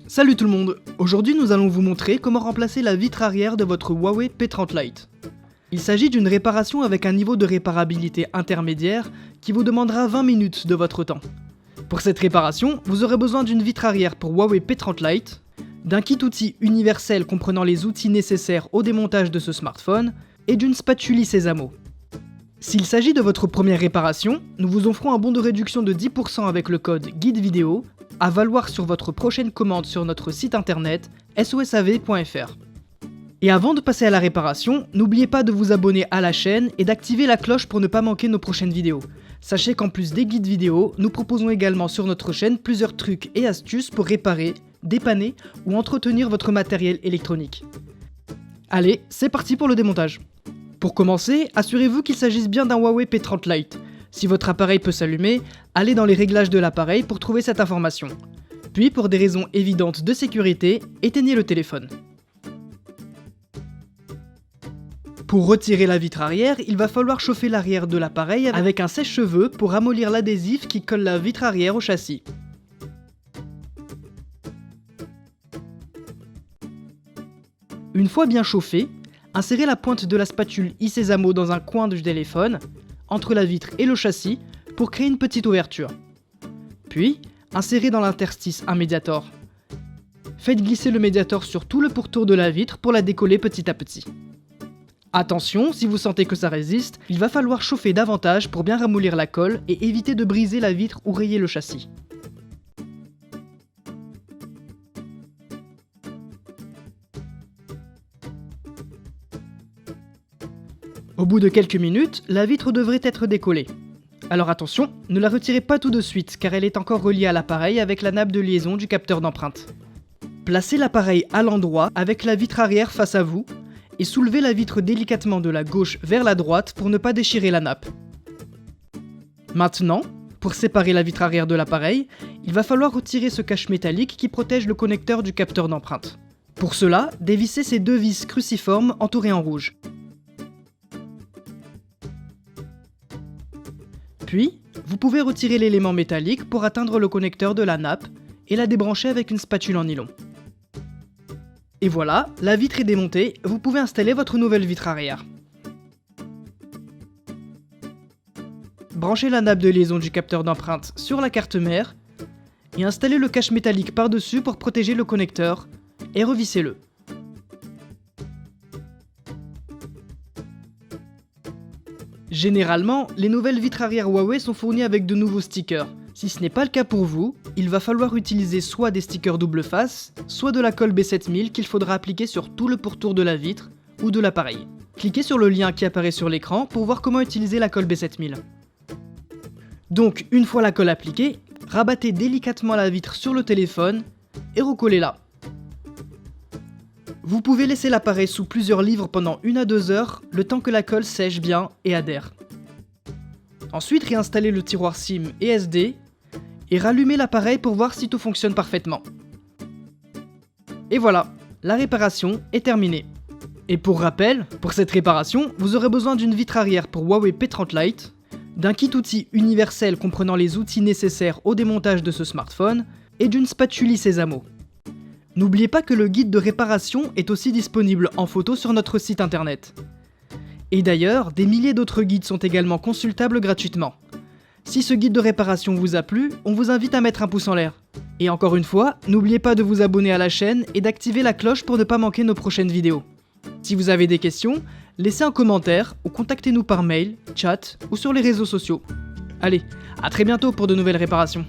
Salut tout le monde! Aujourd'hui nous allons vous montrer comment remplacer la vitre arrière de votre Huawei P30 Lite. Il s'agit d'une réparation avec un niveau de réparabilité intermédiaire qui vous demandera 20 minutes de votre temps. Pour cette réparation, vous aurez besoin d'une vitre arrière pour Huawei P30 Lite, d'un kit outil universel comprenant les outils nécessaires au démontage de ce smartphone, et d'une spatule Sésamo. S'il s'agit de votre première réparation, nous vous offrons un bon de réduction de 10% avec le code GUIDEVIDEO, à valoir sur votre prochaine commande sur notre site internet sosav.fr. Et avant de passer à la réparation, n'oubliez pas de vous abonner à la chaîne et d'activer la cloche pour ne pas manquer nos prochaines vidéos. Sachez qu'en plus des guides vidéo, nous proposons également sur notre chaîne plusieurs trucs et astuces pour réparer, dépanner ou entretenir votre matériel électronique. Allez, c'est parti pour le démontage. Pour commencer, assurez-vous qu'il s'agisse bien d'un Huawei P30 Lite. Si votre appareil peut s'allumer, allez dans les réglages de l'appareil pour trouver cette information. Puis, pour des raisons évidentes de sécurité, éteignez le téléphone. Pour retirer la vitre arrière, il va falloir chauffer l'arrière de l'appareil avec un sèche-cheveux pour ramollir l'adhésif qui colle la vitre arrière au châssis. Une fois bien chauffé, insérez la pointe de la spatule Sésamo dans un coin du téléphone, entre la vitre et le châssis, pour créer une petite ouverture. Puis, insérez dans l'interstice un médiator. Faites glisser le médiator sur tout le pourtour de la vitre pour la décoller petit à petit. Attention, si vous sentez que ça résiste, il va falloir chauffer davantage pour bien ramollir la colle et éviter de briser la vitre ou rayer le châssis. Au bout de quelques minutes, la vitre devrait être décollée. Alors attention, ne la retirez pas tout de suite car elle est encore reliée à l'appareil avec la nappe de liaison du capteur d'empreinte. Placez l'appareil à l'endroit avec la vitre arrière face à vous et soulevez la vitre délicatement de la gauche vers la droite pour ne pas déchirer la nappe. Maintenant, pour séparer la vitre arrière de l'appareil, il va falloir retirer ce cache métallique qui protège le connecteur du capteur d'empreinte. Pour cela, dévissez ces deux vis cruciformes entourées en rouge. Puis, vous pouvez retirer l'élément métallique pour atteindre le connecteur de la nappe et la débrancher avec une spatule en nylon. Et voilà, la vitre est démontée, vous pouvez installer votre nouvelle vitre arrière. Branchez la nappe de liaison du capteur d'empreinte sur la carte mère et installez le cache métallique par-dessus pour protéger le connecteur et revissez-le. Généralement, les nouvelles vitres arrière Huawei sont fournies avec de nouveaux stickers. Si ce n'est pas le cas pour vous, il va falloir utiliser soit des stickers double face, soit de la colle B7000 qu'il faudra appliquer sur tout le pourtour de la vitre ou de l'appareil. Cliquez sur le lien qui apparaît sur l'écran pour voir comment utiliser la colle B7000. Donc, une fois la colle appliquée, rabattez délicatement la vitre sur le téléphone et recollez-la. Vous pouvez laisser l'appareil sous plusieurs livres pendant 1 à 2 heures, le temps que la colle sèche bien et adhère. Ensuite, réinstallez le tiroir SIM et SD, et rallumez l'appareil pour voir si tout fonctionne parfaitement. Et voilà, la réparation est terminée. Et pour rappel, pour cette réparation, vous aurez besoin d'une vitre arrière pour Huawei P30 Lite, d'un kit outil universel comprenant les outils nécessaires au démontage de ce smartphone, et d'une spatule Sésamo. N'oubliez pas que le guide de réparation est aussi disponible en photo sur notre site internet. Et d'ailleurs, des milliers d'autres guides sont également consultables gratuitement. Si ce guide de réparation vous a plu, on vous invite à mettre un pouce en l'air. Et encore une fois, n'oubliez pas de vous abonner à la chaîne et d'activer la cloche pour ne pas manquer nos prochaines vidéos. Si vous avez des questions, laissez un commentaire ou contactez-nous par mail, chat ou sur les réseaux sociaux. Allez, à très bientôt pour de nouvelles réparations.